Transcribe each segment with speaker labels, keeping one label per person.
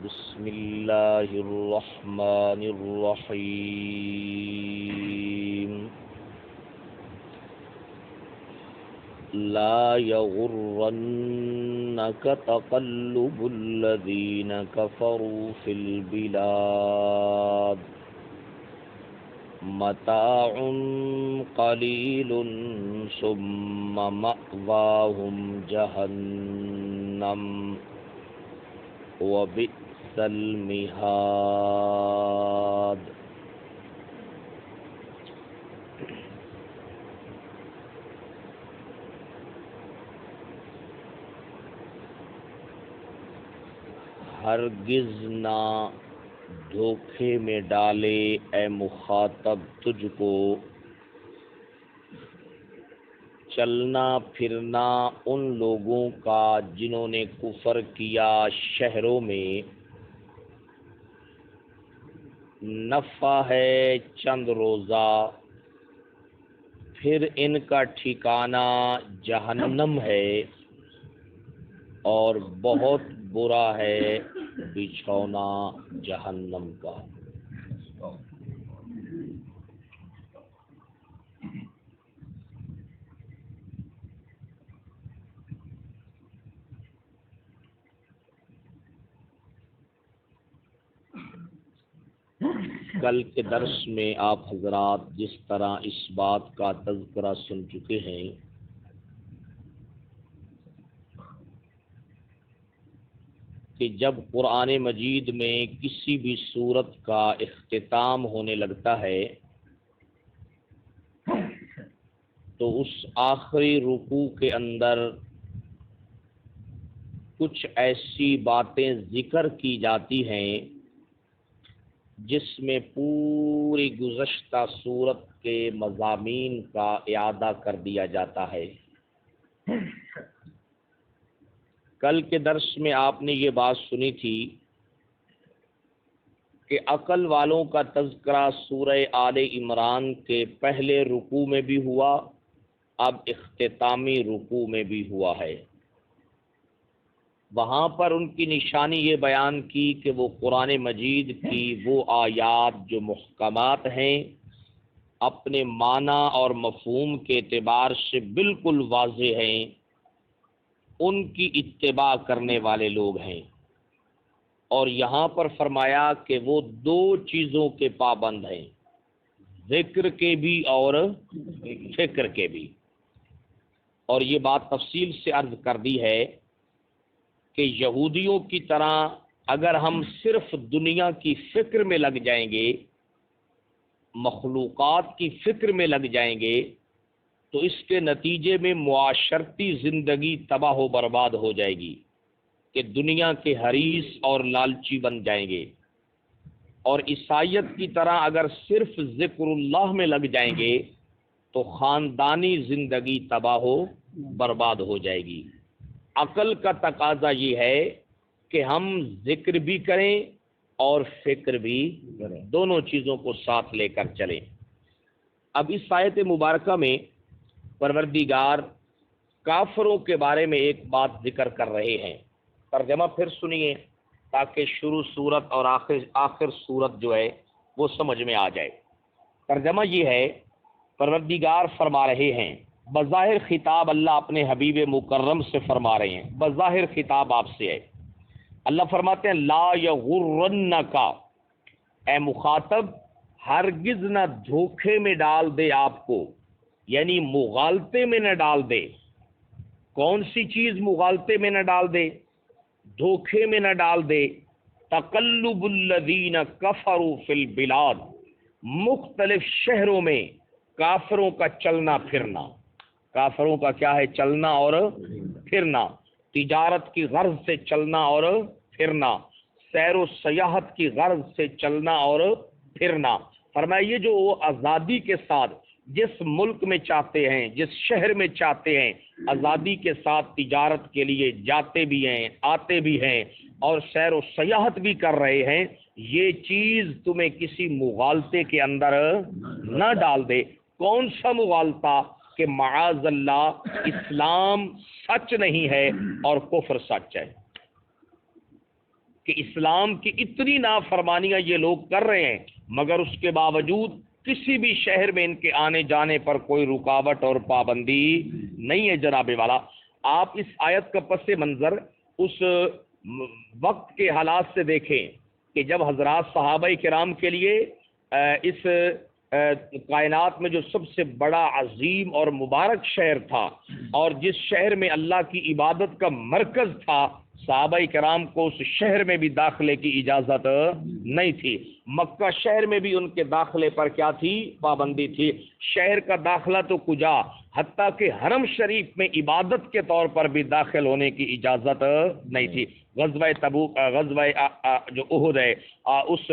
Speaker 1: بسم اللہ الرحمن الرحیم لا يغرنك تقلب الذين كفروا في البلاد متاع قلیل ثم مأواهم جہنم وبئس المہاد۔ ہرگز نہ دھوکے میں ڈالے اے مخاطب تجھ کو چلنا پھرنا ان لوگوں کا جنہوں نے کفر کیا شہروں میں۔ نفع ہے چند روزہ، پھر ان کا ٹھکانہ جہنم ہے، اور بہت برا ہے بچھونا جہنم کا۔ کل کے درس میں آپ حضرات جس طرح اس بات کا تذکرہ سن چکے ہیں کہ جب قرآن مجید میں کسی بھی سورت کا اختتام ہونے لگتا ہے تو اس آخری رکوع کے اندر کچھ ایسی باتیں ذکر کی جاتی ہیں جس میں پوری گزشتہ سورت کے مضامین کا اعادہ کر دیا جاتا ہے۔ کل کے درس میں آپ نے یہ بات سنی تھی کہ عقل والوں کا تذکرہ سورہ آل عمران کے پہلے رکوع میں بھی ہوا، اب اختتامی رکوع میں بھی ہوا ہے۔ وہاں پر ان کی نشانی یہ بیان کی کہ وہ قرآن مجید کی وہ آیات جو محکمات ہیں، اپنے معنی اور مفہوم کے اعتبار سے بالکل واضح ہیں، ان کی اتباع کرنے والے لوگ ہیں۔ اور یہاں پر فرمایا کہ وہ دو چیزوں کے پابند ہیں، ذکر کے بھی اور فکر کے بھی۔ اور یہ بات تفصیل سے عرض کر دی ہے کہ یہودیوں کی طرح اگر ہم صرف دنیا کی فکر میں لگ جائیں گے، مخلوقات کی فکر میں لگ جائیں گے، تو اس کے نتیجے میں معاشرتی زندگی تباہ و برباد ہو جائے گی کہ دنیا کے حریص اور لالچی بن جائیں گے۔ اور عیسائیت کی طرح اگر صرف ذکر اللہ میں لگ جائیں گے تو خاندانی زندگی تباہ و برباد ہو جائے گی۔ عقل کا تقاضا یہ ہے کہ ہم ذکر بھی کریں اور فکر بھی کریں، دونوں چیزوں کو ساتھ لے کر چلیں۔ اب اس آیت مبارکہ میں پروردگار کافروں کے بارے میں ایک بات ذکر کر رہے ہیں۔ ترجمہ پھر سنیے تاکہ شروع سورت اور آخر سورت جو ہے وہ سمجھ میں آ جائے۔ ترجمہ یہ ہے، پروردگار فرما رہے ہیں، بظاہر خطاب اللہ اپنے حبیب مکرم سے فرما رہے ہیں، بظاہر خطاب آپ سے ہے۔ اللہ فرماتے ہیں لا یغرنک، اے مخاطب ہرگز نہ دھوکے میں ڈال دے آپ کو، یعنی مغالطے میں نہ ڈال دے۔ کون سی چیز مغالطے میں نہ ڈال دے، دھوکے میں نہ ڈال دے؟ تقلب الذین کفروا فی البلاد، مختلف شہروں میں کافروں کا چلنا پھرنا۔ کافروں کا کیا ہے؟ چلنا اور پھرنا، تجارت کی غرض سے چلنا اور پھرنا، سیر و سیاحت کی غرض سے چلنا اور پھرنا۔ فرمایا یہ جو وہ آزادی کے ساتھ جس ملک میں چاہتے ہیں، جس شہر میں چاہتے ہیں، آزادی کے ساتھ تجارت کے لیے جاتے بھی ہیں، آتے بھی ہیں اور سیر و سیاحت بھی کر رہے ہیں، یہ چیز تمہیں کسی مغالطے کے اندر نہ ڈال دے۔ کون سا مغالطہ؟ کہ معاذ اللہ اسلام سچ نہیں ہے اور کفر سچ ہے، کہ اسلام کی اتنی نافرمانیاں یہ لوگ کر رہے ہیں، مگر اس کے باوجود کسی بھی شہر میں ان کے آنے جانے پر کوئی رکاوٹ اور پابندی نہیں ہے۔ جناب والا، آپ اس آیت کا پس منظر اس وقت کے حالات سے دیکھیں کہ جب حضرات صحابہ کرام کے لیے اس کائنات میں جو سب سے بڑا عظیم اور مبارک شہر تھا اور جس شہر میں اللہ کی عبادت کا مرکز تھا، صحابہ کرام کو اس شہر میں بھی داخلے کی اجازت نہیں تھی۔ مکہ شہر میں بھی ان کے داخلے پر کیا تھی؟ پابندی تھی۔ شہر کا داخلہ تو کجا، حتیٰ کہ حرم شریف میں عبادت کے طور پر بھی داخل ہونے کی اجازت نہیں تھی۔ غزوہ تبوک، غزوہ جو احد ہے، اس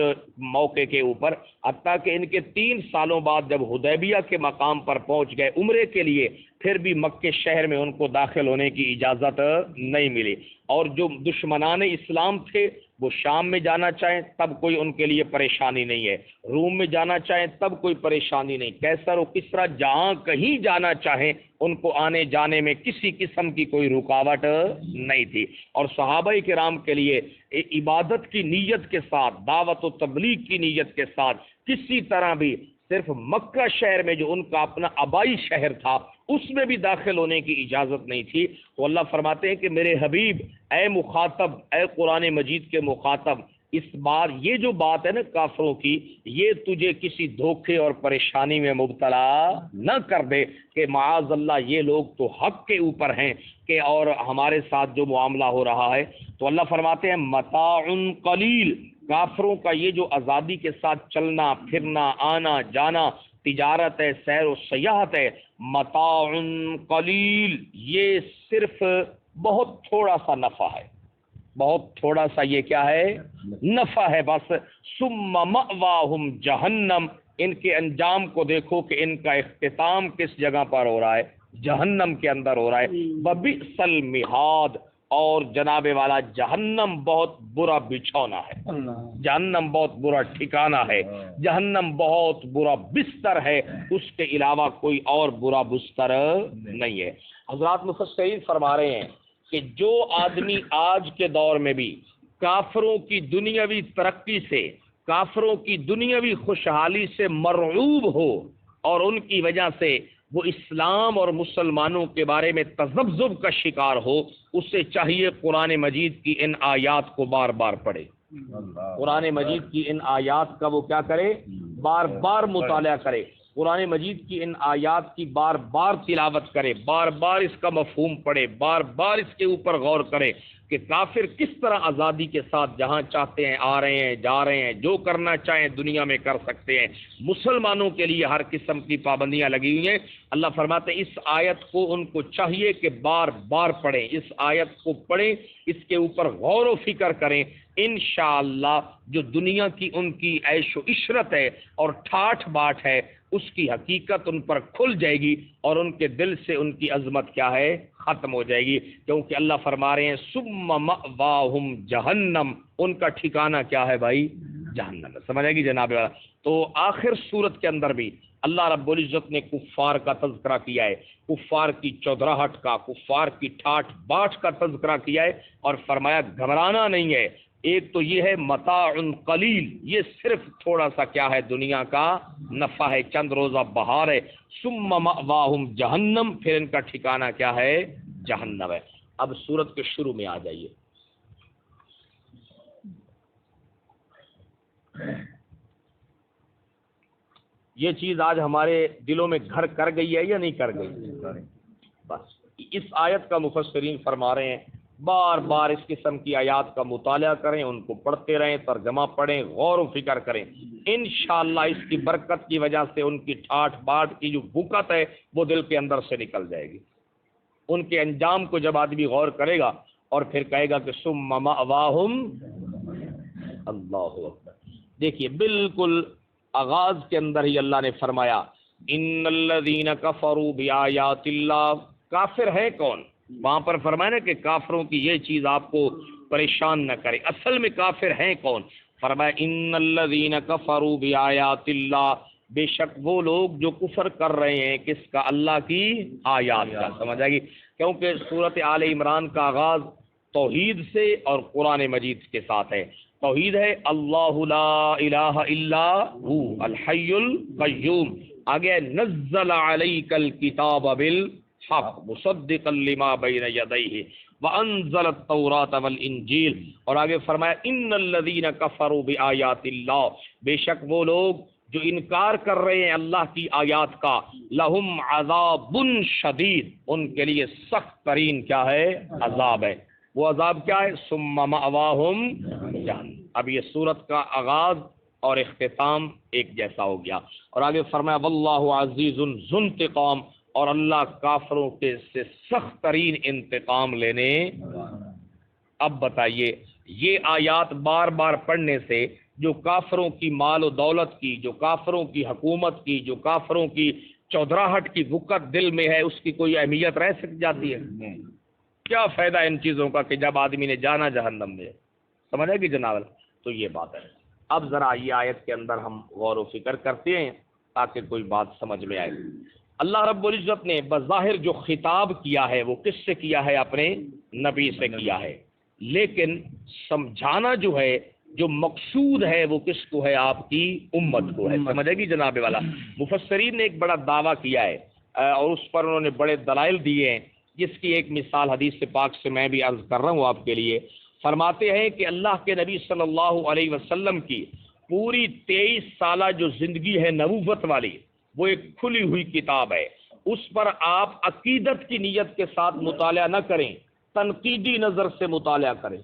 Speaker 1: موقع کے اوپر حتیٰ کہ ان کے 3 سالوں بعد جب حدیبیہ کے مقام پر پہنچ گئے عمرے کے لیے، پھر بھی مکہ شہر میں ان کو داخل ہونے کی اجازت نہیں ملی۔ اور جو دشمنان اسلام تھے وہ شام میں جانا چاہیں تب کوئی ان کے لیے پریشانی نہیں ہے، روم میں جانا چاہیں تب کوئی پریشانی نہیں، کیسر و کسرا جہاں کہیں جانا چاہیں ان کو آنے جانے میں کسی قسم کی کوئی رکاوٹ نہیں تھی۔ اور صحابہ کرام کے لیے عبادت کی نیت کے ساتھ، دعوت و تبلیغ کی نیت کے ساتھ کسی طرح بھی صرف مکہ شہر میں جو ان کا اپنا آبائی شہر تھا اس میں بھی داخل ہونے کی اجازت نہیں تھی۔ تو اللہ فرماتے ہیں کہ میرے حبیب، اے مخاطب، اے قرآن مجید کے مخاطب، اس بار یہ جو بات ہے نا کافروں کی، یہ تجھے کسی دھوکے اور پریشانی میں مبتلا نہ کر دے کہ معاذ اللہ یہ لوگ تو حق کے اوپر ہیں کہ اور ہمارے ساتھ جو معاملہ ہو رہا ہے۔ تو اللہ فرماتے ہیں متاع قلیل، کافروں کا یہ جو آزادی کے ساتھ چلنا پھرنا آنا جانا، تجارت ہے، سیر و سیاحت ہے، متاع قلیل، یہ صرف بہت تھوڑا سا نفع ہے، بہت تھوڑا سا یہ کیا ہے؟ نفع ہے بس۔ ثم مأواہم جہنم، ان کے انجام کو دیکھو کہ ان کا اختتام کس جگہ پر ہو رہا ہے؟ جہنم کے اندر ہو رہا ہے۔ وبئس المہاد، اور جناب والا جہنم بہت برا بچھونا ہے، جہنم بہت برا ٹھکانہ ہے، جہنم بہت برا بستر ہے، اس کے علاوہ کوئی اور برا بستر نہیں ہے۔ حضرات مفسرین فرما رہے ہیں کہ جو آدمی آج کے دور میں بھی کافروں کی دنیاوی ترقی سے، کافروں کی دنیاوی خوشحالی سے مرعوب ہو اور ان کی وجہ سے وہ اسلام اور مسلمانوں کے بارے میں تذبذب کا شکار ہو، اسے چاہیے قرآن مجید کی ان آیات کو بار بار پڑھے، قرآن مجید کی ان آیات کا وہ کیا کرے؟ بار بار مطالعہ کرے، قرآن مجید کی ان آیات کی بار بار تلاوت کرے، بار بار اس کا مفہوم پڑھے، بار بار اس کے اوپر غور کرے کہ کافر کس طرح آزادی کے ساتھ جہاں چاہتے ہیں آ رہے ہیں، جا رہے ہیں، جو کرنا چاہیں دنیا میں کر سکتے ہیں، مسلمانوں کے لیے ہر قسم کی پابندیاں لگی ہوئی ہیں۔ اللہ فرماتے ہیں اس آیت کو ان کو چاہیے کہ بار بار پڑھیں، اس آیت کو پڑھیں، اس کے اوپر غور و فکر کریں، انشاءاللہ جو دنیا کی ان کی عیش و عشرت ہے اور ٹھاٹھ باٹ ہے اس کی حقیقت ان پر کھل جائے گی اور ان کے دل سے ان کی عظمت کیا ہے؟ ختم ہو جائے گی، کیونکہ اللہ فرما رہے ہیں ثم مأواہم جہنم، ان کا ٹھکانہ کیا ہے بھائی؟ جہنم ہے۔ سمجھ آئے گی جناب والا؟ تو آخر صورت کے اندر بھی اللہ رب العزت نے کفار کا تذکرہ کیا ہے، کفار کی چودراہٹ کا، کفار کی ٹھاٹھ باٹ کا تذکرہ کیا ہے اور فرمایا گھبرانا نہیں ہے۔ ایک تو یہ ہے متاع قلیل، یہ صرف تھوڑا سا کیا ہے؟ دنیا کا نفع ہے، چند روزہ بہار ہے۔ ثم مأواہم جہنم، پھر ان کا ٹھکانہ کیا ہے؟ جہنم ہے۔ اب سورت کے شروع میں آ جائیے۔ یہ چیز آج ہمارے دلوں میں گھر کر گئی ہے یا نہیں کر گئی؟ بس اس آیت کا مفسرین فرما رہے ہیں بار بار اس قسم کی آیات کا مطالعہ کریں، ان کو پڑھتے رہیں، ترجمہ پڑھیں، غور و فکر کریں، انشاءاللہ اس کی برکت کی وجہ سے ان کی ٹھاٹھ باٹ کی جو بکت ہے وہ دل کے اندر سے نکل جائے گی۔ ان کے انجام کو جب آدمی غور کرے گا اور پھر کہے گا کہ ثم مأواہم، اللہ اکبر۔ دیکھیے بالکل آغاز کے اندر ہی اللہ نے فرمایا ان الذین کفروا بآیات اللہ، کافر ہے کون؟ وہاں پر فرمایا نا کہ کافروں کی یہ چیز آپ کو پریشان نہ کرے، اصل میں کافر ہیں کون؟ فرمایا ان الذین کفروا بآیات اللہ، بے شک وہ لوگ جو کفر کر رہے ہیں کس کا؟ اللہ کی آیات کا۔ سمجھ آئے گی؟ کیونکہ سورۃ آل عمران کا آغاز توحید سے اور قرآن مجید کے ساتھ ہے۔ توحید ہے اللہ لا الہ الا ہو الحی القیوم، آگے نزل علیک الکتاب بالحق مصدقا لما بین یدیہ وانزل التوراۃ والانجیل، اور آگے فرمایا ان الذین کفروا بآیات اللہ، بے شک وہ لوگ جو انکار کر رہے ہیں اللہ کی آیات کا، لہم عذاب شدید، ان کے لیے سخت ترین کیا ہے؟ عذاب ہے۔ وہ عذاب کیا ہے؟ ثم مأواہم جہنم۔ اب یہ سورت کا آغاز اور اختتام ایک جیسا ہو گیا، اور آگے فرمایا واللہ عزیز ذو انتقام، اور اللہ کافروں کے سے سخت ترین انتقام لینے۔ اب بتائیے یہ آیات بار بار پڑھنے سے جو کافروں کی مال و دولت کی، جو کافروں کی حکومت کی، جو کافروں کی چودراہٹ کی وقت دل میں ہے، اس کی کوئی اہمیت رہ سک جاتی ہے؟ کیا فائدہ ان چیزوں کا کہ جب آدمی نے جانا جہنم میں، سمجھے گی جناب؟ تو یہ بات ہے۔ اب ذرا یہ آیت کے اندر ہم غور و فکر کرتے ہیں تاکہ کوئی بات سمجھ میں آئے۔ اللہ رب العزت نے بظاہر جو خطاب کیا ہے وہ کس سے کیا ہے؟ اپنے نبی سے کیا ہے، لیکن سمجھانا جو ہے، جو مقصود ہے وہ کس کو ہے؟ آپ کی امت کو ہے، سمجھے گی جناب والا؟ مفسرین نے ایک بڑا دعویٰ کیا ہے اور اس پر انہوں نے بڑے دلائل دیے ہیں، جس کی ایک مثال حدیث پاک سے میں بھی عرض کر رہا ہوں آپ کے لیے۔ فرماتے ہیں کہ اللہ کے نبی صلی اللہ علیہ وسلم کی پوری 23 سالہ جو زندگی ہے نبوت والی، وہ ایک کھلی ہوئی کتاب ہے، اس پر آپ عقیدت کی نیت کے ساتھ مطالعہ نہ کریں، تنقیدی نظر سے مطالعہ کریں۔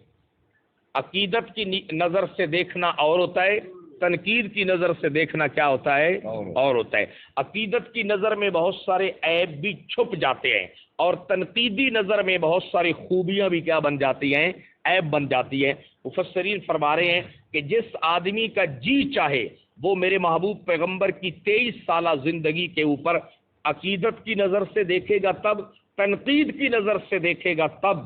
Speaker 1: عقیدت کی نظر سے دیکھنا اور ہوتا ہے، تنقید کی نظر سے دیکھنا کیا ہوتا ہے؟ اور ہوتا ہے۔ عقیدت کی نظر میں بہت سارے عیب بھی چھپ جاتے ہیں، اور تنقیدی نظر میں بہت ساری خوبیاں بھی کیا بن جاتی ہیں؟ عیب بن جاتی ہے۔ مفسرین فرما رہے ہیں کہ جس آدمی کا جی چاہے وہ میرے محبوب پیغمبر کی 23 سالہ زندگی کے اوپر عقیدت کی نظر سے دیکھے گا تب، تنقید کی نظر سے دیکھے گا تب۔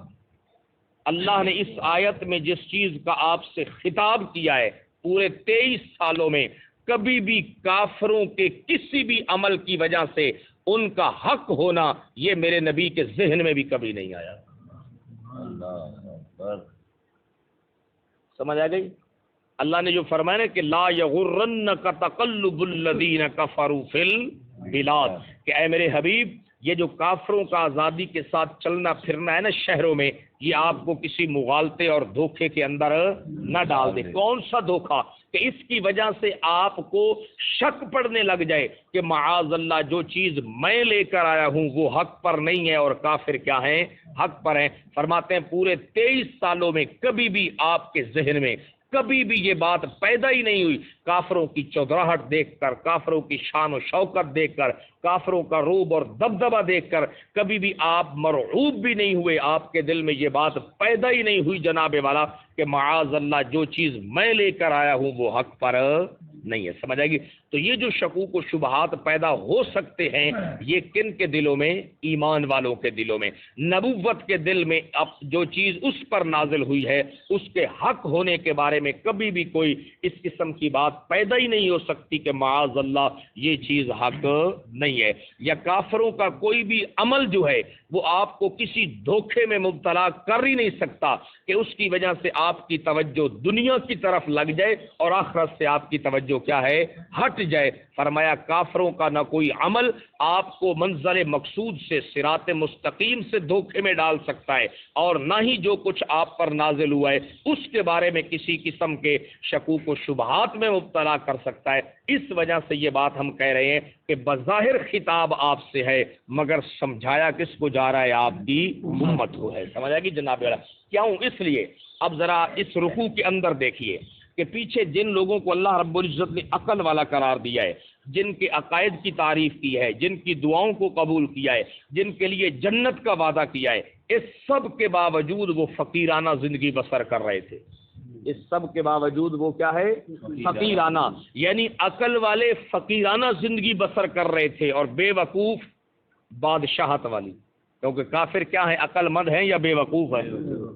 Speaker 1: اللہ نے اس آیت میں جس چیز کا آپ سے خطاب کیا ہے، پورے 23 سالوں میں کبھی بھی کافروں کے کسی بھی عمل کی وجہ سے ان کا حق ہونا یہ میرے نبی کے ذہن میں بھی کبھی نہیں آیا۔ سمجھ آ گئی؟ اللہ نے جو فرمایا نا کہ لا یغرنک تقلب الذین کفروا فی البلاد، کہ اے میرے حبیب یہ جو کافروں کا آزادی کے ساتھ چلنا پھرنا ہے نا شہروں میں، یہ آپ کو کسی مغالطے اور دھوکے کے اندر نہ ڈال دے۔ کون سا دھوکا؟ کہ اس کی وجہ سے آپ کو شک پڑنے لگ جائے کہ معاذ اللہ جو چیز میں لے کر آیا ہوں وہ حق پر نہیں ہے اور کافر کیا ہیں؟ حق پر ہیں۔ فرماتے ہیں پورے 23 سالوں میں کبھی بھی آپ کے ذہن میں کبھی بھی یہ بات پیدا ہی نہیں ہوئی، کافروں کی چودراہٹ دیکھ کر، کافروں کی شان و شوکت دیکھ کر، کافروں کا روب اور دبدبہ دیکھ کر کبھی بھی آپ مرعوب بھی نہیں ہوئے، آپ کے دل میں یہ بات پیدا ہی نہیں ہوئی جناب والا کہ معاذ اللہ جو چیز میں لے کر آیا ہوں وہ حق پر نہیں ہے۔ سمجھ آئے گی؟ تو یہ جو شکوک و شبہات پیدا ہو سکتے ہیں یہ کن کے دلوں میں؟ ایمان والوں کے دلوں میں۔ نبوت کے دل میں اب جو چیز اس پر نازل ہوئی ہے اس کے حق ہونے کے بارے میں کبھی بھی کوئی اس قسم کی بات پیدا ہی نہیں ہو سکتی کہ معاذ اللہ یہ چیز حق نہیں ہے۔ یا کافروں کا کوئی بھی عمل جو ہے وہ آپ کو کسی دھوکے میں مبتلا کر ہی نہیں سکتا کہ اس کی وجہ سے آپ کی توجہ دنیا کی طرف لگ جائے اور آخرت سے آپ کی توجہ کیا ہے؟ ہٹ جائے۔ فرمایا کافروں کا نہ کوئی عمل آپ کو منزل مقصود سے، صراط مستقیم سے دھوکے میں ڈال سکتا ہے، اور نہ ہی جو کچھ آپ پر نازل ہوا ہے اس کے بارے میں کسی قسم کے شکوک و شبہات میں مبتلا کر سکتا ہے۔ اس وجہ سے یہ بات ہم کہہ رہے ہیں کہ بظاہر خطاب آپ سے ہے مگر سمجھایا کس کو جا رہا ہے؟ آپ کی امت کو ہے۔ سمجھ آئے گی جناب والا؟ کیوں؟ اس لیے اب ذرا اس رکوع کے اندر دیکھیے کہ پیچھے جن لوگوں کو اللہ رب العزت نے عقل والا قرار دیا ہے، جن کے عقائد کی تعریف کی ہے، جن کی دعاؤں کو قبول کیا ہے، جن کے لیے جنت کا وعدہ کیا ہے، اس سب کے باوجود وہ فقیرانہ زندگی بسر کر رہے تھے۔ اس سب کے باوجود وہ کیا ہے؟ فقیرانہ، یعنی عقل والے فقیرانہ زندگی بسر کر رہے تھے اور بے وقوف بادشاہت والی، کیونکہ کافر کیا ہے؟ عقل مند ہیں یا بے وقوف ہے؟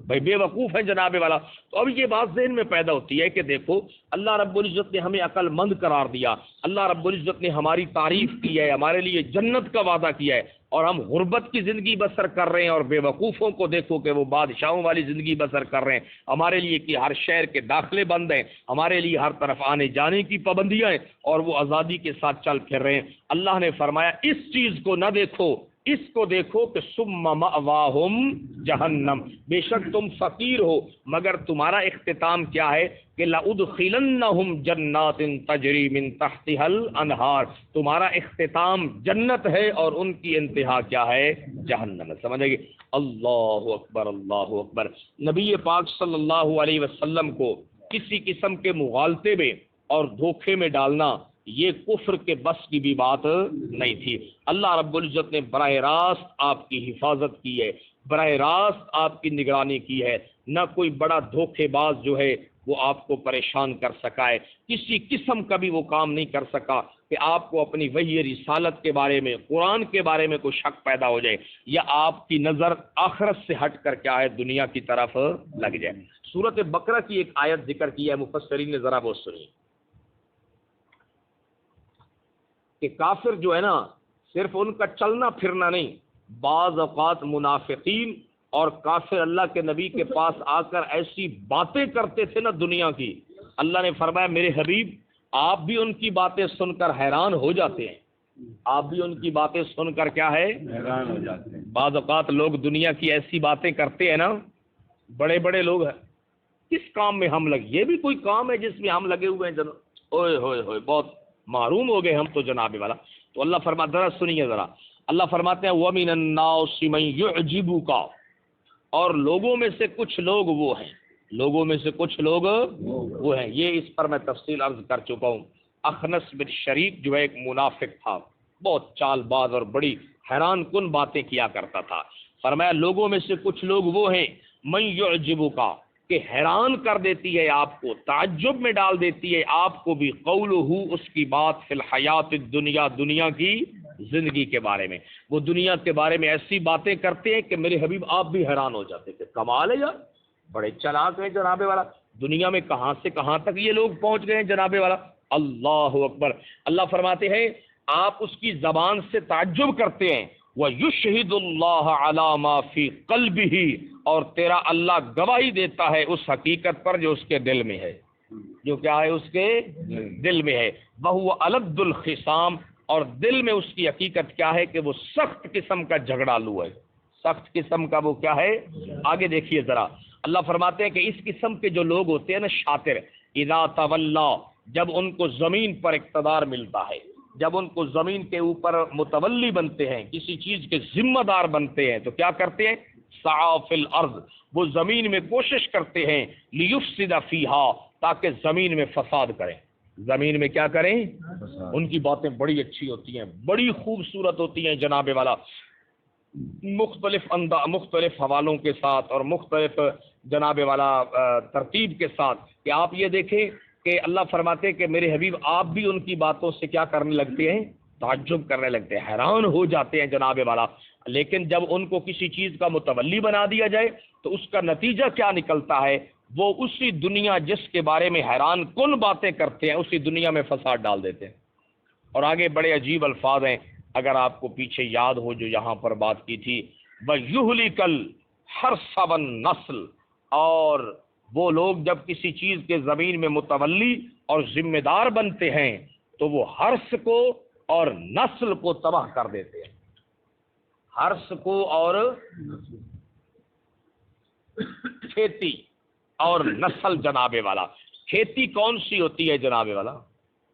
Speaker 1: بھائی بے وقوف ہیں جناب والا۔ تو اب یہ بات ذہن میں پیدا ہوتی ہے کہ دیکھو اللہ رب العزت نے ہمیں عقل مند قرار دیا، اللہ رب العزت نے ہماری تعریف کی ہے، ہمارے لیے جنت کا وعدہ کیا ہے، اور ہم غربت کی زندگی بسر کر رہے ہیں، اور بے وقوفوں کو دیکھو کہ وہ بادشاہوں والی زندگی بسر کر رہے ہیں، ہمارے لیے کہ ہر شہر کے داخلے بند ہیں، ہمارے لیے ہر طرف آنے جانے کی پابندیاں ہیں، اور وہ آزادی کے ساتھ چل پھر رہے ہیں۔ اللہ نے فرمایا اس چیز کو نہ دیکھو، اس کو دیکھو کہ ثم مأواہم جہنم، بے شک تم فقیر ہو مگر تمہارا اختتام کیا ہے کہ لأدخلنہم جنات تجری من تحتها الانہار، تمہارا اختتام جنت ہے اور ان کی انتہا کیا ہے؟ جہنم ہے۔ سمجھے گی؟ اللہ اکبر، اللہ اکبر۔ نبی پاک صلی اللہ علیہ وسلم کو کسی قسم کے مغالطے میں اور دھوکے میں ڈالنا یہ کفر کے بس کی بھی بات نہیں تھی۔ اللہ رب العزت نے براہ راست آپ کی حفاظت کی ہے، براہ راست آپ کی نگرانی کی ہے، نہ کوئی بڑا دھوکے باز جو ہے وہ آپ کو پریشان کر سکا ہے، کسی قسم کا بھی وہ کام نہیں کر سکا کہ آپ کو اپنی وحی رسالت کے بارے میں، قرآن کے بارے میں کوئی شک پیدا ہو جائے، یا آپ کی نظر آخرت سے ہٹ کر کیا ہے دنیا کی طرف لگ جائے۔ سورۃ بقرہ کی ایک آیت ذکر کی ہے مفسرین نے، ذرا وہ سنیے کہ کافر جو ہے نا صرف ان کا چلنا پھرنا نہیں، بعض اوقات منافقین اور کافر اللہ کے نبی کے پاس آ کر ایسی باتیں کرتے تھے نا دنیا کی، اللہ نے فرمایا میرے حبیب آپ بھی ان کی باتیں سن کر حیران ہو جاتے ہیں، آپ بھی ان کی باتیں سن کر کیا ہے؟ حیران ہو جاتے ہیں۔ بعض اوقات لوگ دنیا کی ایسی باتیں کرتے ہیں نا، بڑے بڑے لوگ ہیں، کس کام میں ہم لگے، یہ بھی کوئی کام ہے جس میں ہم لگے ہوئے ہیں جناب، اوئے ہوئے ہوئے بہت معروم ہو گئے ہم تو جناب والا۔ تو اللہ فرماتا ذرا سنیے ذرا، اللہ فرماتے ہیں وَمِنَ النَّاسِ مَن يُعْجِبُكَ، اور لوگوں میں سے کچھ لوگ وہ ہیں، لوگوں میں سے کچھ لوگ وہ ہیں، یہ اس پر میں تفصیل عرض کر چکا ہوں۔ اخنس بن شریک جو ہے ایک منافق تھا، بہت چال باز اور بڑی حیران کن باتیں کیا کرتا تھا۔ فرمایا لوگوں میں سے کچھ لوگ وہ ہیں من يعجبك، کہ حیران کر دیتی ہے آپ کو، تعجب میں ڈال دیتی ہے آپ کو بھی، قولہ اس کی بات، فی الحیات الدنیا دنیا کی زندگی کے بارے میں، وہ دنیا کے بارے میں ایسی باتیں کرتے ہیں کہ میرے حبیب آپ بھی حیران ہو جاتے کہ کمال ہے یار، بڑے چلاک ہیں جناب والا، دنیا میں کہاں سے کہاں تک یہ لوگ پہنچ گئے ہیں جناب والا۔ اللہ اکبر۔ اللہ فرماتے ہیں آپ اس کی زبان سے تعجب کرتے ہیں، وَيُشْهِدُ اللَّهَ عَلَى مَا فِي قَلْبِهِ، اور تیرا اللہ گواہی دیتا ہے اس حقیقت پر جو اس کے دل میں ہے، جو کیا ہے اس کے دل میں ہے، وَهُوَ أَلَدُّ الْخِصَامِ، اور دل میں اس کی حقیقت کیا ہے کہ وہ سخت قسم کا جھگڑالو ہے، سخت قسم کا وہ کیا ہے؟ آگے دیکھیے ذرا، اللہ فرماتے ہیں کہ اس قسم کے جو لوگ ہوتے ہیں نا شاطر، اذا تولا، جب ان کو زمین پر اقتدار ملتا ہے، جب ان کو زمین کے اوپر متولی بنتے ہیں، کسی چیز کے ذمہ دار بنتے ہیں، تو کیا کرتے ہیں؟ سعی فی الارض، وہ زمین میں کوشش کرتے ہیں، لیفسد فیہا، تاکہ زمین میں فساد کریں، زمین میں کیا کریں؟ ان کی باتیں بڑی اچھی ہوتی ہیں، بڑی خوبصورت ہوتی ہیں جناب والا، مختلف حوالوں کے ساتھ اور مختلف جناب والا ترتیب کے ساتھ، کہ آپ یہ دیکھیں کہ اللہ فرماتے ہیں کہ میرے حبیب آپ بھی ان کی باتوں سے کیا کرنے لگتے ہیں؟ تعجب کرنے لگتے ہیں، حیران ہو جاتے ہیں جناب والا۔ لیکن جب ان کو کسی چیز کا متولی بنا دیا جائے تو اس کا نتیجہ کیا نکلتا ہے؟ وہ اسی دنیا جس کے بارے میں حیران کن باتیں کرتے ہیں اسی دنیا میں فساد ڈال دیتے ہیں۔ اور آگے بڑے عجیب الفاظ ہیں، اگر آپ کو پیچھے یاد ہو جو یہاں پر بات کی تھی، وَيُهْلِكَ الْحَرْثَ وَالنَّسْلَ، اور وہ لوگ جب کسی چیز کے زمین میں متولی اور ذمہ دار بنتے ہیں تو وہ حرث کو اور نسل کو تباہ کر دیتے ہیں، حرث کو اور کھیتی اور نسل جناب والا۔ کھیتی کون سی ہوتی ہے جناب والا؟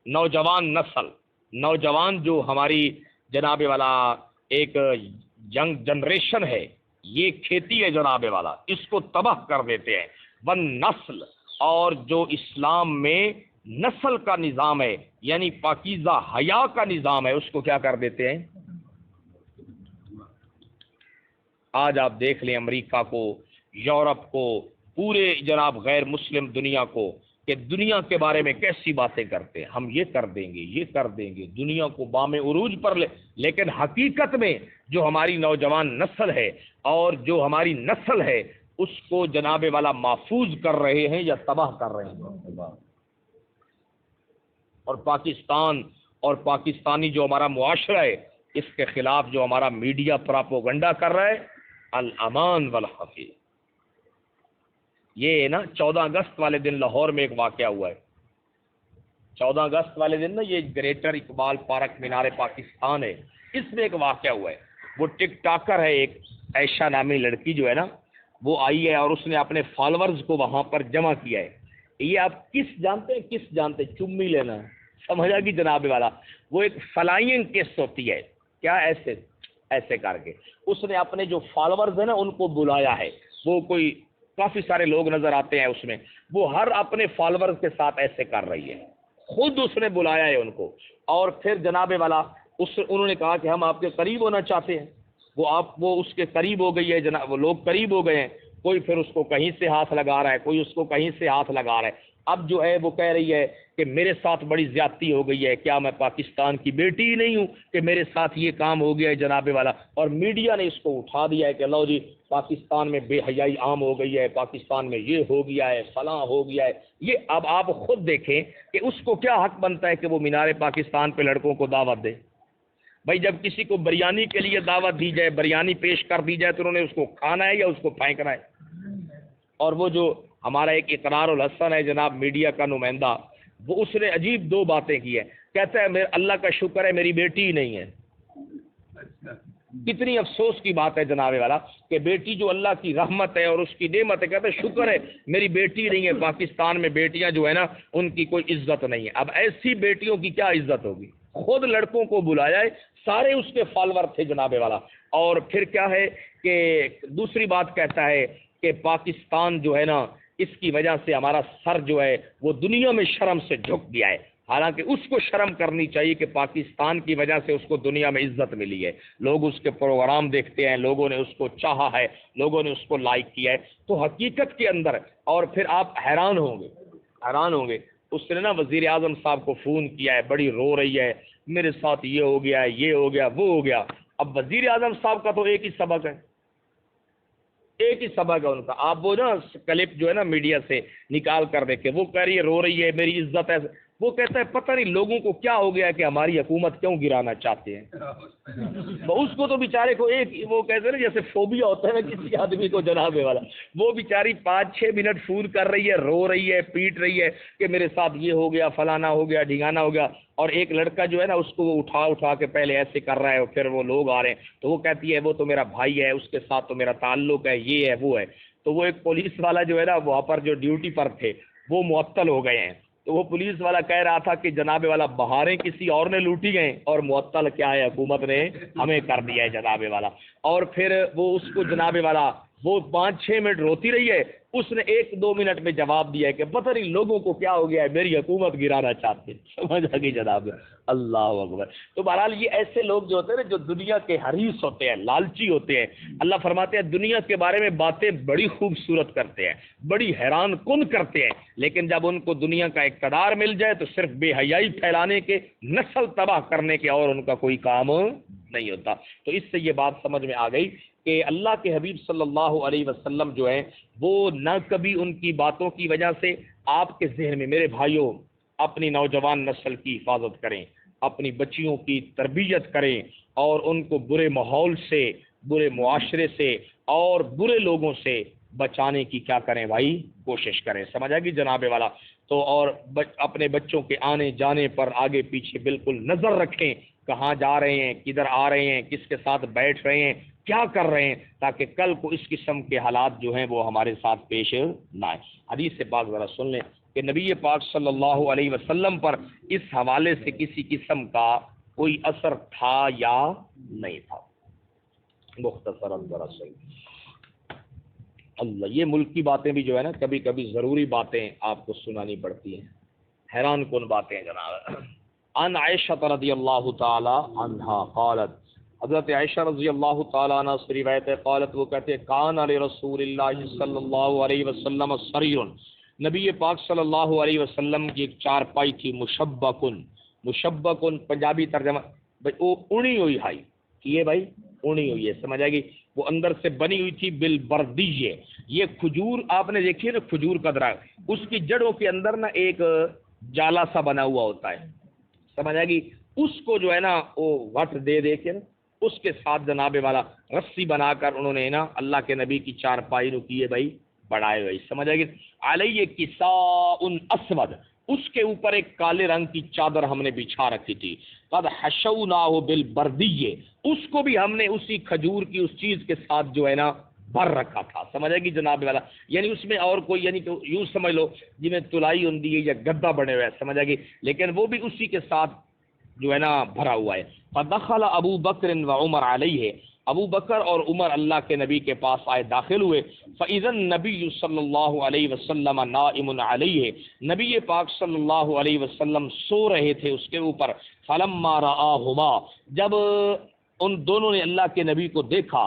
Speaker 1: نوجوان نسل، نوجوان جو ہماری جناب والا ایک ینگ جنریشن ہے، یہ کھیتی ہے جناب والا، اس کو تباہ کر دیتے ہیں۔ ون نسل، اور جو اسلام میں نسل کا نظام ہے یعنی پاکیزہ حیا کا نظام ہے، اس کو کیا کر دیتے ہیں؟ آج آپ دیکھ لیں امریکہ کو، یورپ کو، پورے جناب غیر مسلم دنیا کو، کہ دنیا کے بارے میں کیسی باتیں کرتے ہیں، ہم یہ کر دیں گے، یہ کر دیں گے، دنیا کو بام عروج پر لے، لیکن حقیقت میں جو ہماری نوجوان نسل ہے اور جو ہماری نسل ہے اس کو جناب والا محفوظ کر رہے ہیں یا تباہ کر رہے ہیں. اور پاکستان اور پاکستانی جو ہمارا معاشرہ ہے اس کے خلاف جو ہمارا میڈیا پراپوگنڈا کر رہا ہے، الامان والحفیظ. یہ نا 14 اگست والے دن لاہور میں ایک واقعہ ہوا ہے. 14 اگست والے دن نا یہ گریٹر اقبال پارک مینار پاکستان ہے، اس میں ایک واقعہ ہوا ہے. وہ ٹک ٹاکر ہے، ایک عائشہ نامی لڑکی جو ہے نا، وہ آئی ہے اور اس نے اپنے فالوورز کو وہاں پر جمع کیا ہے. یہ آپ کس جانتے ہیں؟ چمی لینا، سمجھا کہ جناب والا وہ ایک فلائنگ کیس ہوتی ہے. کیا ایسے کر کے اس نے اپنے جو فالوورز ہیں نا ان کو بلایا ہے. وہ کوئی کافی سارے لوگ نظر آتے ہیں اس میں، وہ ہر اپنے فالوورز کے ساتھ ایسے کر رہی ہے. خود اس نے بلایا ہے ان کو، اور پھر جناب والا انہوں نے کہا کہ ہم آپ کے قریب ہونا چاہتے ہیں. وہ اس کے قریب ہو گئی ہے جناب، وہ لوگ قریب ہو گئے ہیں. کوئی پھر اس کو کہیں سے ہاتھ لگا رہا ہے، کوئی اس کو کہیں سے ہاتھ لگا رہا ہے. اب جو ہے وہ کہہ رہی ہے کہ میرے ساتھ بڑی زیادتی ہو گئی ہے، کیا میں پاکستان کی بیٹی ہی نہیں ہوں کہ میرے ساتھ یہ کام ہو گیا ہے جناب والا. اور میڈیا نے اس کو اٹھا دیا ہے کہ لو جی پاکستان میں بے حیائی عام ہو گئی ہے، پاکستان میں یہ ہو گیا ہے، فلاں ہو گیا ہے. یہ اب آپ خود دیکھیں کہ اس کو کیا حق بنتا ہے کہ وہ مینار پاکستان پہ لڑکوں کو دعوت دے. بھائی جب کسی کو بریانی کے لیے دعوت دی جائے، بریانی پیش کر دی جائے، تو انہوں نے اس کو کھانا ہے یا اس کو پھینکنا ہے؟ اور وہ جو ہمارا ایک اقرار الحسن ہے جناب میڈیا کا نمائندہ، وہ اس نے عجیب 2 باتیں کی ہے. کہتا ہے اللہ کا شکر ہے میری بیٹی ہی نہیں ہے. کتنی افسوس کی بات ہے جناب والا کہ بیٹی جو اللہ کی رحمت ہے اور اس کی نعمت ہے، کہتا ہے شکر ہے میری بیٹی نہیں ہے. پاکستان میں بیٹیاں جو ہے نا ان کی کوئی عزت نہیں ہے. اب ایسی بیٹیوں کی کیا عزت ہوگی؟ خود لڑکوں کو بلایا ہے، سارے اس کے فالوور تھے جناب والا. اور پھر کیا ہے کہ دوسری بات کہتا ہے کہ پاکستان جو ہے نا اس کی وجہ سے ہمارا سر جو ہے وہ دنیا میں شرم سے جھک گیا ہے. حالانکہ اس کو شرم کرنی چاہیے کہ پاکستان کی وجہ سے اس کو دنیا میں عزت ملی ہے. لوگ اس کے پروگرام دیکھتے ہیں، لوگوں نے اس کو چاہا ہے، لوگوں نے اس کو لائک کیا ہے. تو حقیقت کے اندر اور پھر آپ حیران ہوں گے اس نے نا وزیر اعظم صاحب کو فون کیا ہے، بڑی رو رہی ہے، میرے ساتھ یہ ہو گیا، یہ ہو گیا، وہ ہو گیا. اب وزیر اعظم صاحب کا تو ایک ہی سبق ہے ان کا. آپ وہ نا کلپ جو ہے نا میڈیا سے نکال کر دیکھیں، وہ کہہ رہی ہے رو رہی ہے میری عزت ہے. وہ کہتا ہے پتہ نہیں لوگوں کو کیا ہو گیا کہ ہماری حکومت کیوں گرانا چاہتے ہیں. اس کو تو بیچارے کو ایک وہ کہتے ہیں نا جیسے فوبیا ہوتا ہے نا کسی آدمی کو جناب والا، وہ بیچاری 5-6 منٹ فون کر رہی ہے، رو رہی ہے، پیٹ رہی ہے کہ میرے ساتھ یہ ہو گیا، فلانا ہو گیا، ڈھگانا ہو گیا. اور ایک لڑکا جو ہے نا اس کو وہ اٹھا کے پہلے ایسے کر رہا ہے، اور پھر وہ لوگ آ رہے ہیں تو وہ کہتی ہے وہ تو میرا بھائی ہے، اس کے ساتھ تو میرا تعلق ہے، یہ ہے وہ ہے. تو وہ ایک پولیس والا جو ہے نا وہاں پر جو ڈیوٹی پر تھے وہ معطل ہو گئے ہیں. تو وہ پولیس والا کہہ رہا تھا کہ جناب والا بہاریں کسی اور نے لوٹی گئے اور معطل کیا ہے حکومت نے ہمیں کر دیا ہے جناب والا. اور پھر وہ اس کو جناب والا وہ 5-6 منٹ روتی رہی ہے. اس نے 1-2 منٹ میں جواب دیا ہے کہ پتہ نہیں لوگوں کو کیا ہو گیا ہے، میری حکومت گرانا چاہتے ہیں. سمجھ آ گئی جناب؟ اللہ اکبر. تو بہرحال یہ ایسے لوگ جو ہوتے ہیں نا جو دنیا کے حریص ہوتے ہیں، لالچی ہوتے ہیں، اللہ فرماتے ہیں دنیا کے بارے میں باتیں بڑی خوبصورت کرتے ہیں، بڑی حیران کن کرتے ہیں، لیکن جب ان کو دنیا کا اقتدار مل جائے تو صرف بے حیائی پھیلانے کے، نسل تباہ کرنے کے اور ان کا کوئی کام نہیں ہوتا. تو اس سے یہ بات سمجھ میں آ گئی کہ اللہ کے حبیب صلی اللہ علیہ وسلم جو ہیں وہ نہ کبھی ان کی باتوں کی وجہ سے آپ کے ذہن میں، میرے بھائیوں اپنی نوجوان نسل کی حفاظت کریں، اپنی بچیوں کی تربیت کریں، اور ان کو برے ماحول سے، برے معاشرے سے اور برے لوگوں سے بچانے کی کیا کریں بھائی، کوشش کریں. سمجھ آ گئی جناب والا؟ تو اور اپنے بچوں کے آنے جانے پر آگے پیچھے بالکل نظر رکھیں، کہاں جا رہے ہیں، کدھر آ رہے ہیں، کس کے ساتھ بیٹھ رہے ہیں، کیا کر رہے ہیں، تاکہ کل کو اس قسم کے حالات جو ہیں وہ ہمارے ساتھ پیش نہ آئیں. حدیث پاک ذرا سن لیں کہ نبی پاک صلی اللہ علیہ وسلم پر اس حوالے سے کسی قسم کا کوئی اثر تھا یا نہیں تھا. مختصراً ذرا صحیح اللہ، یہ ملک کی باتیں بھی جو ہے نا کبھی کبھی ضروری باتیں آپ کو سنانی پڑتی ہیں، حیران کن باتیں جناب. عن عائشہ رضی اللہ تعالی عنہا قالت، حضرت عائشہ رضی اللہ تعالیٰ عنہ سے روایت ہے، قالت وہ کہتے ہیں کان علی رسول اللہ صلی اللہ علیہ وسلم سریر، نبی پاک صلی اللہ علیہ وسلم کی ایک چارپائی تھی، مشبکن پنجابی ترجمہ وہ اڑی ہوئی ہے، یہ بھائی اڑی ہوئی ہے، سمجھ آئے گی. وہ اندر سے بنی ہوئی تھی بالبردیہ. یہ کھجور آپ نے دیکھی ہے نا، کھجور کا درخت، اس کی جڑوں کے اندر نا ایک جالا سا بنا ہوا ہوتا ہے، سمجھ آئے گی. اس کو جو ہے نا وہ وٹ دے کے نا اس کے ساتھ جناب والا رسی بنا کر انہوں نے نا اللہ کے نبی کی چارپائی رو کی ہے بھائی بڑھائے ہوئی، سمجھ آئے گی. علیہ کساء اسود، اس کے اوپر ایک کالے رنگ کی چادر ہم نے بچھا رکھی تھی. قد حشوناہ بالبردیہ، اس کو بھی ہم نے اسی کھجور کی اس چیز کے ساتھ جو ہے نا بھر رکھا تھا، سمجھ آئے گی جناب والا. یعنی اس میں اور کوئی یعنی کہ یوں سمجھ لو جی میں تلائی ہوتی ہے یا گدا بنے ہوئے، سمجھ آئے گی، لیکن وہ بھی اسی کے ساتھ جو ہے نا بھرا ہوا ہے. فدخل ابو بکر و عمر علیہ، ابو بکر اور عمر اللہ کے نبی کے پاس آئے، داخل ہوئے. فاذا النبی صلی اللہ علیہ وسلم نائم علیہ، نبی پاک صلی اللہ علیہ وسلم سو رہے تھے اس کے اوپر. فلما رآہما، جب ان دونوں نے اللہ کے نبی کو دیکھا،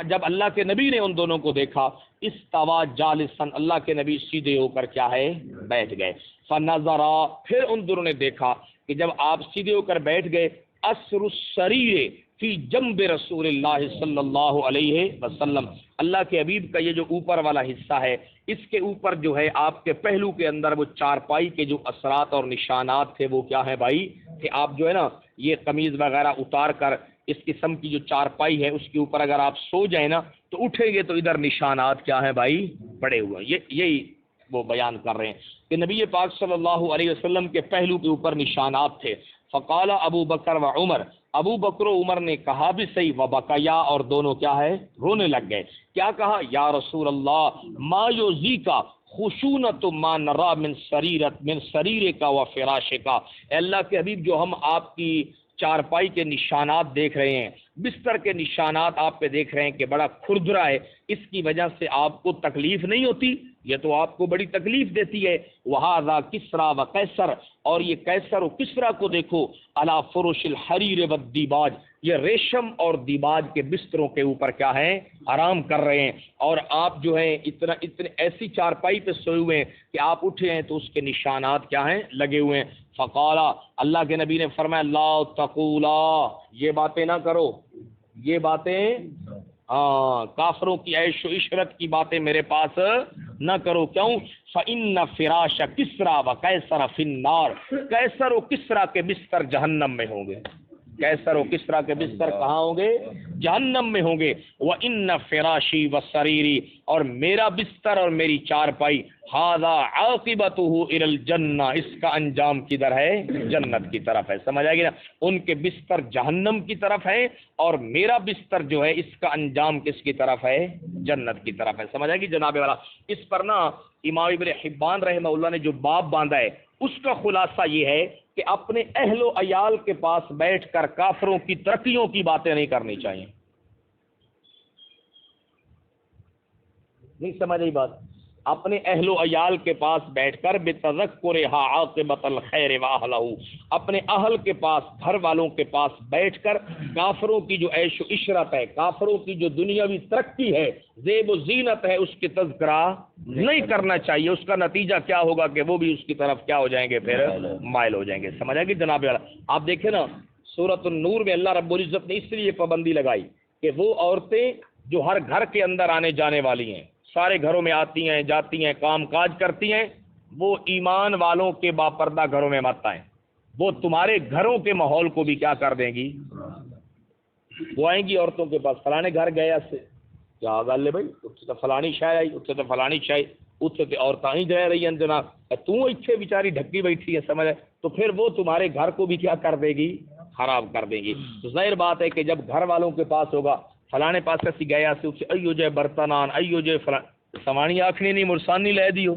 Speaker 1: جب اللہ کے نبی نے ان دونوں کو دیکھا، استوا جالسا، اللہ کے نبی سیدھے ہو کر کیا ہے بیٹھ گئے. فنظرا، پھر ان دونوں نے دیکھا کہ جب آپ سیدھے ہو کر بیٹھ گئے، اثر السریر فی جنب رسول اللہ صلی اللہ علیہ وسلم، اللہ کے حبیب کا یہ جو اوپر والا حصہ ہے اس کے اوپر جو ہے آپ کے پہلو کے اندر وہ چارپائی کے جو اثرات اور نشانات تھے وہ کیا ہے بھائی کہ آپ جو ہے نا یہ قمیض وغیرہ اتار کر اس قسم کی جو چارپائی ہے اس کے اوپر اگر آپ سو جائیں نا تو اٹھیں گے تو ادھر نشانات کیا ہے بھائی پڑے ہوئے ہیں. یہی وہ بیان کر رہے ہیں کہ نبی پاک صلی اللہ علیہ وسلم کے پہلو کے اوپر نشانات تھے. فقال ابو بکر و عمر، ابو بکر و عمر نے کہا بھی صحیح، وبکیا، اور دونوں کیا ہے رونے لگ گئے. کیا کہا؟ یا رسول اللہ ما یوزیکا خشونت ما نرا من سریرت من سریر کا و فراش کا، اے اللہ کے حبیب جو ہم آپ کی چارپائی کے نشانات دیکھ رہے ہیں، بستر کے نشانات آپ پہ دیکھ رہے ہیں کہ بڑا کھردرا ہے، اس کی وجہ سے آپ کو تکلیف نہیں ہوتی؟ یہ تو آپ کو بڑی تکلیف دیتی ہے. وہذا کسرا و قیصر، اور یہ قیصر و کسرا کو دیکھو، علی فرش الحریر والدیباج، یہ ریشم اور دیباج کے بستروں کے اوپر کیا ہے آرام کر رہے ہیں، اور آپ جو ہیں اتنے ایسی چارپائی پہ سوئے ہوئے ہیں کہ آپ اٹھے ہیں تو اس کے نشانات کیا ہیں لگے ہوئے ہیں. فقالا، اللہ کے نبی نے فرمایا لا تقولا، یہ باتیں نہ کرو، یہ باتیں کافروں کی عیش و عشرت کی باتیں میرے پاس نہ کرو. کیوں؟ فإن فراش کسرا و قیصر فی النار، قیصر و کسرا کے بستر جہنم میں ہوں گے، قیصر و کسرا کے بستر کہاں ہوں گے؟ جہنم میں ہوں گے. وَإِنَّ فِرَاشِي وَسَرِيرِي، اور میرا بستر اور میری چارپائی، هَذَا عَاقِبَتُهُ إِلَى الْجَنَّةِ، اس کا انجام کدھر ہے؟ جنت کی طرف ہے. سمجھ آئے گی نا؟ ان کے بستر جہنم کی طرف ہے اور میرا بستر جو ہے اس کا انجام کس کی طرف ہے؟ جنت کی طرف ہے. سمجھ آئے گی جناب والا؟ اس پر نا امام ابن حبان رحمہ اللہ نے جو باب باندھا ہے اس کا خلاصہ یہ ہے کہ اپنے اہل و عیال کے پاس بیٹھ کر کافروں کی ترقیوں کی باتیں نہیں کرنی چاہیے. نہیں سمجھ آئی بات؟ اپنے اہل و عیال کے پاس بیٹھ کر بتذکرھا عاقبۃ الخیر واہلہ، اپنے اہل کے پاس، گھر والوں کے پاس بیٹھ کر کافروں کی جو عیش و عشرت ہے، کافروں کی جو دنیاوی ترقی ہے، زیب و زینت ہے، اس کی تذکرہ نہیں کرنا چاہیے. اس کا نتیجہ کیا ہوگا کہ وہ بھی اس کی طرف کیا ہو جائیں گے؟ پھر مائل ہو جائیں گے. سمجھ آئے گی جناب والا؟ آپ دیکھیں نا سورۃ النور میں اللہ رب العزت نے اس لیے پابندی لگائی کہ وہ عورتیں جو ہر گھر کے اندر آنے جانے والی ہیں، سارے گھروں میں آتی ہیں جاتی ہیں کام کاج کرتی ہیں، وہ ایمان والوں کے باپردہ گھروں میں مت آئیں. وہ تمہارے گھروں کے ماحول کو بھی کیا کر دیں گی؟ وہ آئیں گی عورتوں کے پاس، فلانے گھر گیا سے کیا گل ہے بھائی، اتنے تو فلانی شاید آئی، اتنے تو فلانی شاید، اتنے تو عورتیں ہی رہ رہی ہیں جناب، تو اتنے بیچاری ڈھکی بیٹھی ہے. سمجھ تو پھر وہ تمہارے گھر کو بھی کیا کر دے گی؟ خراب کر دیں گی. تو ظاہر بات ہے کہ جب گھر والوں کے پاس ہوگا فلانے پاس کسی گیا سے اسے ایو جے برتنان ایو جے سوانی آخری نہیں مرسانی لے دیو.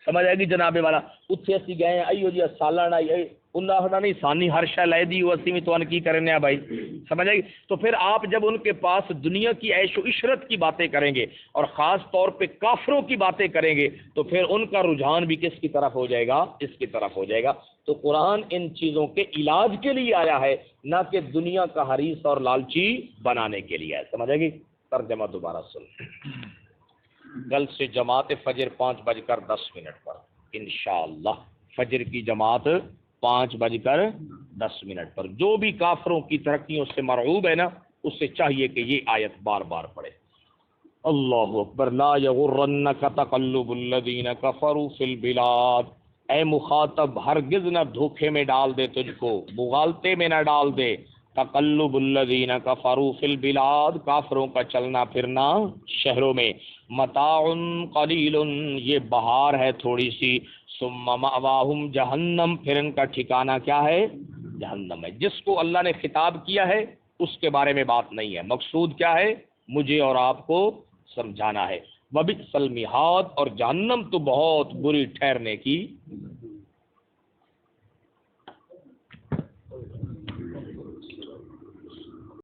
Speaker 1: سمجھ آئے گی جناب والا؟ اتنے اسی گئے ایو جی سالن آئی اللہ نہیں سانی ہر شے لے دی اسی بھی تو ان کی کرنے ہیں بھائی. سمجھ آئی؟ تو پھر آپ جب ان کے پاس دنیا کی عیش و عشرت کی باتیں کریں گے اور خاص طور پہ کافروں کی باتیں کریں گے تو پھر ان کا رجحان بھی کس کی طرف ہو جائے گا؟ اس کی طرف ہو جائے گا. تو قرآن ان چیزوں کے علاج کے لیے آیا ہے، نہ کہ دنیا کا حریص اور لالچی بنانے کے لیے. سمجھ آئے گی؟ ترجمہ دوبارہ سن. کل سے جماعت فجر 5:10 پر انشاءاللہ، فجر کی جماعت 5:10 پر. جو بھی کافروں کی ترقیوں سے مرعوب ہے نا اسے چاہیے کہ یہ آیت بار بار پڑھے۔ اللہ اکبر۔ لا یغرنک تقلب الذین کفروا فی البلاد، اے مخاطب ہرگز نہ دھوکے میں ڈال دے تجھ کو، مغالطے میں نہ ڈال دے، تقلب الذین کفروا فی البلاد، کافروں کا چلنا پھرنا شہروں میں، متاع قلیل، یہ بہار ہے تھوڑی سی، ثم مأواہم جہنم، پھر ان کا ٹھکانہ کیا ہے؟ جہنم ہے۔ جس کو اللہ نے خطاب کیا ہے اس کے بارے میں بات نہیں ہے، مقصود کیا ہے؟ مجھے اور آپ کو سمجھانا ہے۔ وبئس المہاد، اور جہنم تو بہت بری ٹھہرنے کی